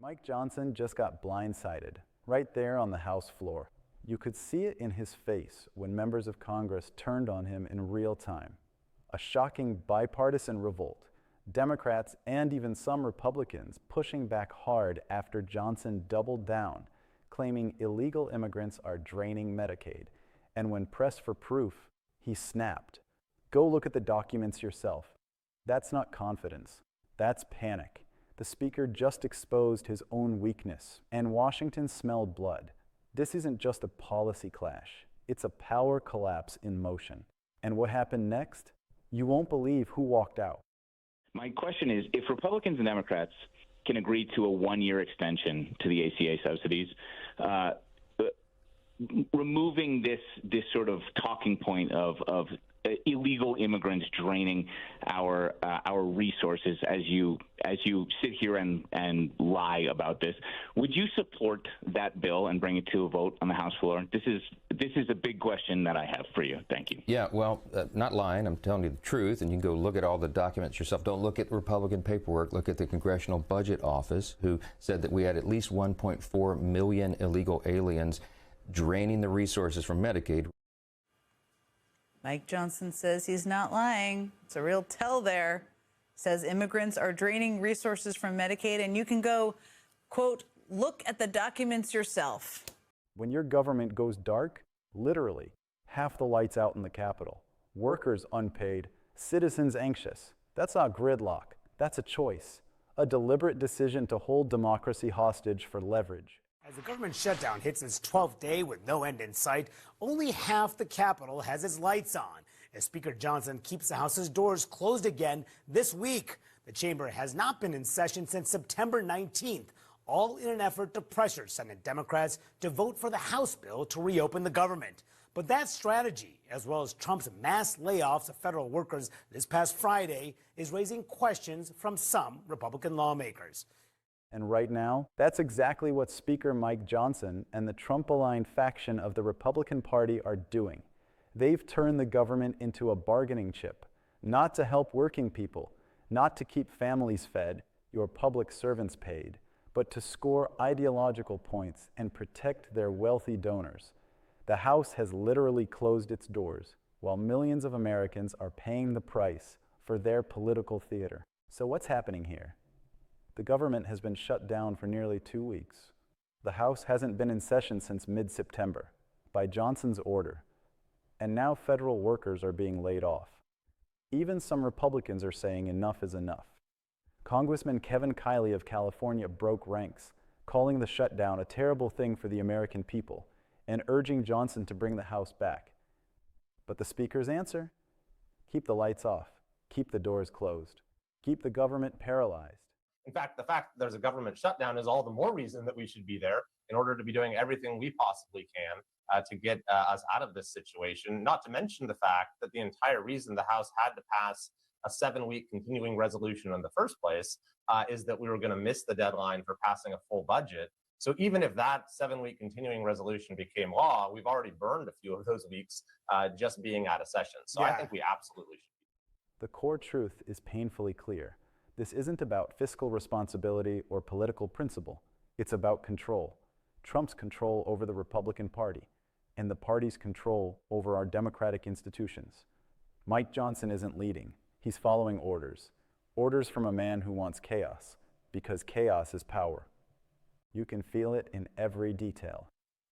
Mike Johnson just got blindsided right there on the House floor. You could see it in his face when members of Congress turned on him in real time. A shocking bipartisan revolt. Democrats and even some Republicans pushing back hard after Johnson doubled down, claiming illegal immigrants are draining Medicaid. And when pressed for proof, he snapped. Go look at the documents yourself. That's not confidence. That's panic. The speaker just exposed his own weakness, and Washington smelled blood. This isn't just a policy clash. It's a power collapse in motion. And what happened next? You won't believe who walked out. My question is, if Republicans and Democrats can agree to a one-year extension to the ACA subsidies, removing this sort of talking point of illegal immigrants draining our resources, as you sit here and lie about this, would you support that bill and bring it to a vote on the House floor? This is a big question that I have for you. Thank you. Yeah, well, not lying. I'm telling you the truth, and you can go look at all the documents yourself. Don't look at Republican paperwork. Look at the Congressional Budget Office, who said that we had at least 1.4 million illegal aliens draining the resources from Medicaid. Mike Johnson says he's not lying. It's a real tell there. Says immigrants are draining resources from Medicaid, and you can go, quote, look at the documents yourself. When your government goes dark, literally, half the lights out in the Capitol, workers unpaid, citizens anxious. That's not gridlock. That's a choice, a deliberate decision to hold democracy hostage for leverage. As the government shutdown hits its 12th day with no end in sight, only half the Capitol has its lights on. As Speaker Johnson keeps the House's doors closed again this week, the chamber has not been in session since September 19th, all in an effort to pressure Senate Democrats to vote for the House bill to reopen the government. But that strategy, as well as Trump's mass layoffs of federal workers this past Friday, is raising questions from some Republican lawmakers. And right now, that's exactly what Speaker Mike Johnson and the Trump-aligned faction of the Republican Party are doing. They've turned the government into a bargaining chip, not to help working people, not to keep families fed, your public servants paid, but to score ideological points and protect their wealthy donors. The House has literally closed its doors, while millions of Americans are paying the price for their political theater. So what's happening here? The government has been shut down for nearly 2 weeks. The House hasn't been in session since mid-September, by Johnson's order. And now federal workers are being laid off. Even some Republicans are saying enough is enough. Congressman Kevin Kiley of California broke ranks, calling the shutdown a terrible thing for the American people, and urging Johnson to bring the House back. But the Speaker's answer? Keep the lights off, keep the doors closed, keep the government paralyzed. In fact, the fact that there's a government shutdown is all the more reason that we should be there in order to be doing everything we possibly can to get us out of this situation, not to mention the fact that the entire reason the House had to pass a 7-week continuing resolution in the first place is that we were going to miss the deadline for passing a full budget. So even if that 7-week continuing resolution became law, we've already burned a few of those weeks just being out of session. So yeah. I think we absolutely should. The core truth is painfully clear. This isn't about fiscal responsibility or political principle. It's about control. Trump's control over the Republican Party and the party's control over our democratic institutions. Mike Johnson isn't leading. He's following orders. Orders from a man who wants chaos, because chaos is power. You can feel it in every detail.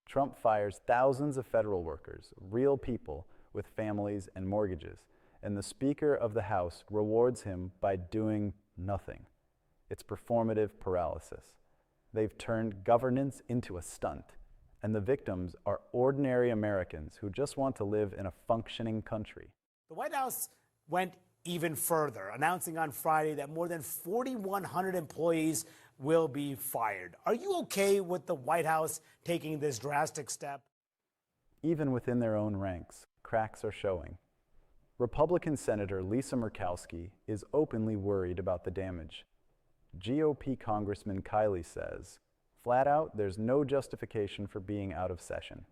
Trump fires thousands of federal workers, real people with families and mortgages, and the Speaker of the House rewards him by doing nothing. It's performative paralysis. They've turned governance into a stunt, and the victims are ordinary Americans who just want to live in a functioning country. The White House went even further, announcing on Friday that more than 4,100 employees will be fired. Are you okay with the White House taking this drastic step? Even within their own ranks, cracks are showing. Republican Senator Lisa Murkowski is openly worried about the damage. GOP Congressman Kiley says, flat out, there's no justification for being out of session.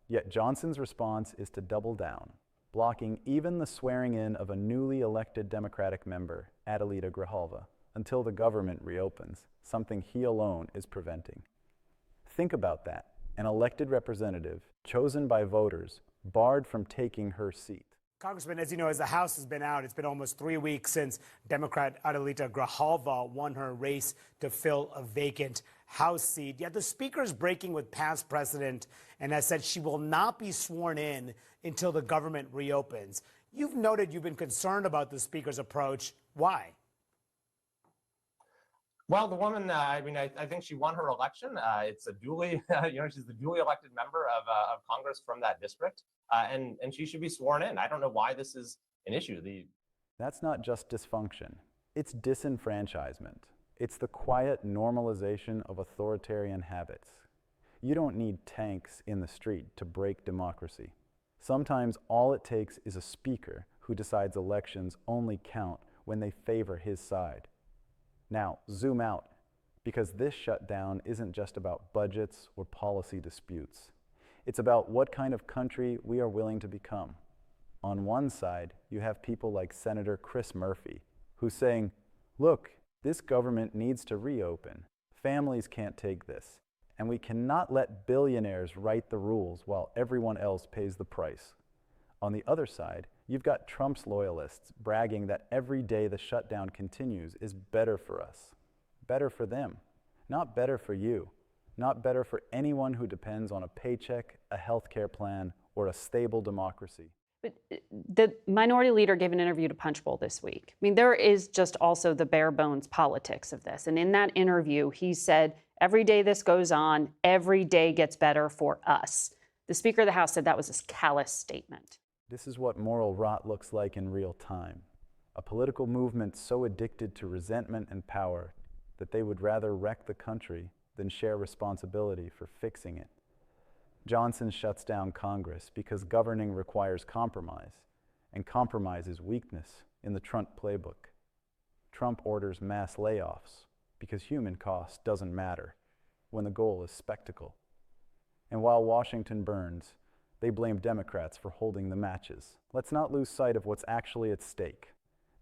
Yet Johnson's response is to double down, blocking even the swearing in of a newly elected Democratic member, Adelita Grijalva, until the government reopens, something he alone is preventing. Think about that. An elected representative, chosen by voters, barred from taking her seat. Congressman, as you know, as the House has been out, it's been almost 3 weeks since Democrat Adelita Grijalva won her race to fill a vacant House seat. Yet the Speaker is breaking with past precedent and has said she will not be sworn in until the government reopens. You've noted you've been concerned about the Speaker's approach. Why? Well, the woman, I think she won her election. It's a duly, she's the duly elected member of Congress from that district, and she should be sworn in. I don't know why this is an issue. That's not just dysfunction. It's disenfranchisement. It's the quiet normalization of authoritarian habits. You don't need tanks in the street to break democracy. Sometimes all it takes is a speaker who decides elections only count when they favor his side. Now, zoom out, because this shutdown isn't just about budgets or policy disputes. It's about what kind of country we are willing to become. On one side, you have people like Senator Chris Murphy, who's saying, look, this government needs to reopen. Families can't take this, and we cannot let billionaires write the rules while everyone else pays the price. On the other side, you've got Trump's loyalists bragging that every day the shutdown continues is better for us, better for them, not better for you, not better for anyone who depends on a paycheck, a healthcare plan, or a stable democracy. But the minority leader gave an interview to Punchbowl this week. I mean, there is just also the bare bones politics of this. And in that interview, he said, every day this goes on, every day gets better for us. The Speaker of the House said that was a callous statement. This is what moral rot looks like in real time. A political movement so addicted to resentment and power that they would rather wreck the country than share responsibility for fixing it. Johnson shuts down Congress because governing requires compromise, and compromise is weakness in the Trump playbook. Trump orders mass layoffs because human cost doesn't matter when the goal is spectacle. And while Washington burns, they blame Democrats for holding the matches. Let's not lose sight of what's actually at stake.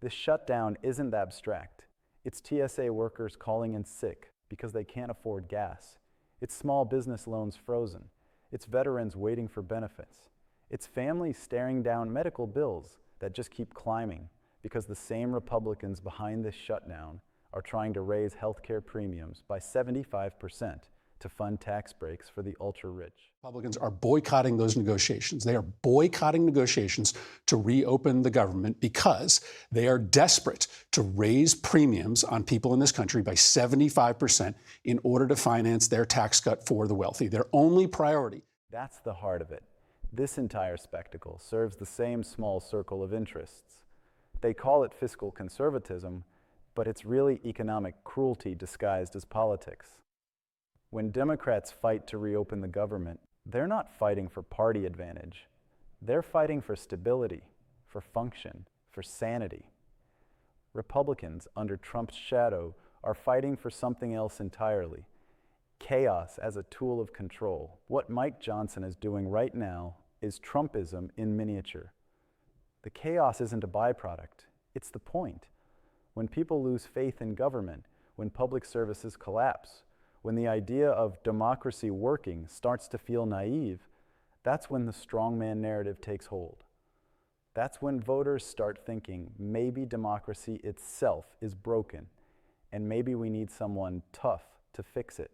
This shutdown isn't abstract. It's TSA workers calling in sick because they can't afford gas. It's small business loans frozen. It's veterans waiting for benefits. It's families staring down medical bills that just keep climbing because the same Republicans behind this shutdown are trying to raise healthcare premiums by 75% to fund tax breaks for the ultra-rich. Republicans are boycotting those negotiations. They are boycotting negotiations to reopen the government because they are desperate to raise premiums on people in this country by 75% in order to finance their tax cut for the wealthy. Their only priority. That's the heart of it. This entire spectacle serves the same small circle of interests. They call it fiscal conservatism, but it's really economic cruelty disguised as politics. When Democrats fight to reopen the government, they're not fighting for party advantage. They're fighting for stability, for function, for sanity. Republicans, under Trump's shadow, are fighting for something else entirely. Chaos as a tool of control. What Mike Johnson is doing right now is Trumpism in miniature. The chaos isn't a byproduct, it's the point. When people lose faith in government, when public services collapse, when the idea of democracy working starts to feel naive, that's when the strongman narrative takes hold. That's when voters start thinking maybe democracy itself is broken, and maybe we need someone tough to fix it.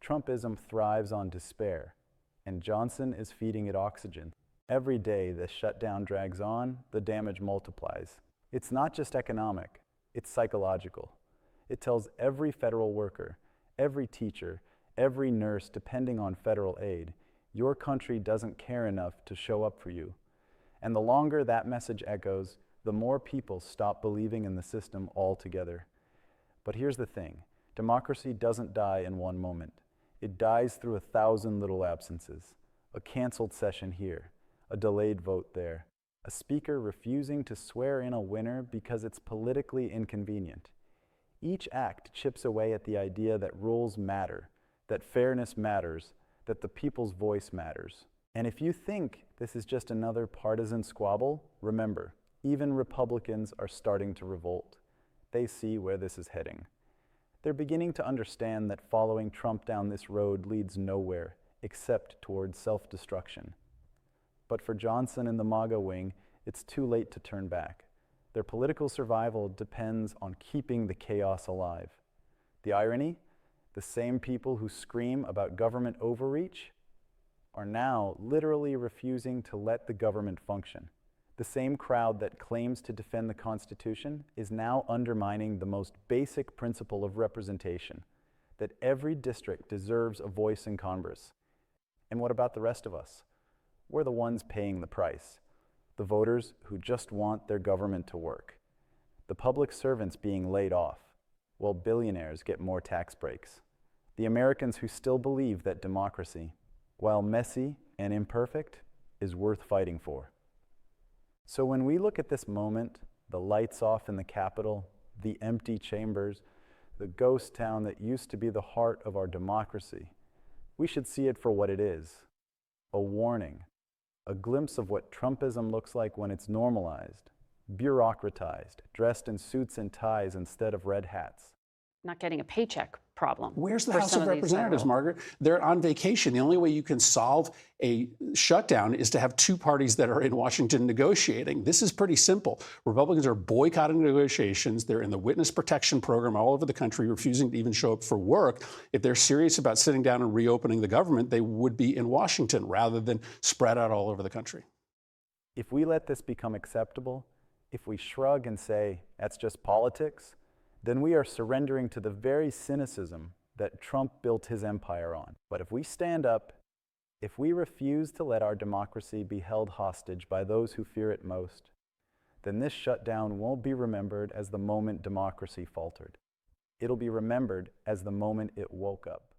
Trumpism thrives on despair, and Johnson is feeding it oxygen. Every day this shutdown drags on, the damage multiplies. It's not just economic, it's psychological. It tells every federal worker, every teacher, every nurse depending on federal aid, your country doesn't care enough to show up for you. And the longer that message echoes, the more people stop believing in the system altogether. But here's the thing, democracy doesn't die in one moment. It dies through 1,000 little absences, a canceled session here, a delayed vote there, a speaker refusing to swear in a winner because it's politically inconvenient. Each act chips away at the idea that rules matter, that fairness matters, that the people's voice matters. And if you think this is just another partisan squabble, remember, even Republicans are starting to revolt. they see where this is heading. They're beginning to understand that following Trump down this road leads nowhere except towards self-destruction. But for Johnson and the MAGA wing, it's too late to turn back. Their political survival depends on keeping the chaos alive. The irony? The same people who scream about government overreach are now literally refusing to let the government function. The same crowd that claims to defend the Constitution is now undermining the most basic principle of representation, that every district deserves a voice in Congress. And what about the rest of us? We're the ones paying the price. The voters who just want their government to work. The public servants being laid off, while billionaires get more tax breaks. The Americans who still believe that democracy, while messy and imperfect, is worth fighting for. So when we look at this moment, the lights off in the Capitol, the empty chambers, the ghost town that used to be the heart of our democracy, we should see it for what it is, a warning, a glimpse of what Trumpism looks like when it's normalized, bureaucratized, dressed in suits and ties instead of red hats. Not getting a paycheck problem. Where's the House of Representatives, Margaret? They're on vacation. The only way you can solve a shutdown is to have two parties that are in Washington negotiating. This is pretty simple. Republicans are boycotting negotiations. They're in the witness protection program all over the country, refusing to even show up for work. If they're serious about sitting down and reopening the government, they would be in Washington rather than spread out all over the country. If we let this become acceptable, if we shrug and say, that's just politics, then we are surrendering to the very cynicism that Trump built his empire on. But if we stand up, if we refuse to let our democracy be held hostage by those who fear it most, then this shutdown won't be remembered as the moment democracy faltered. It'll be remembered as the moment it woke up.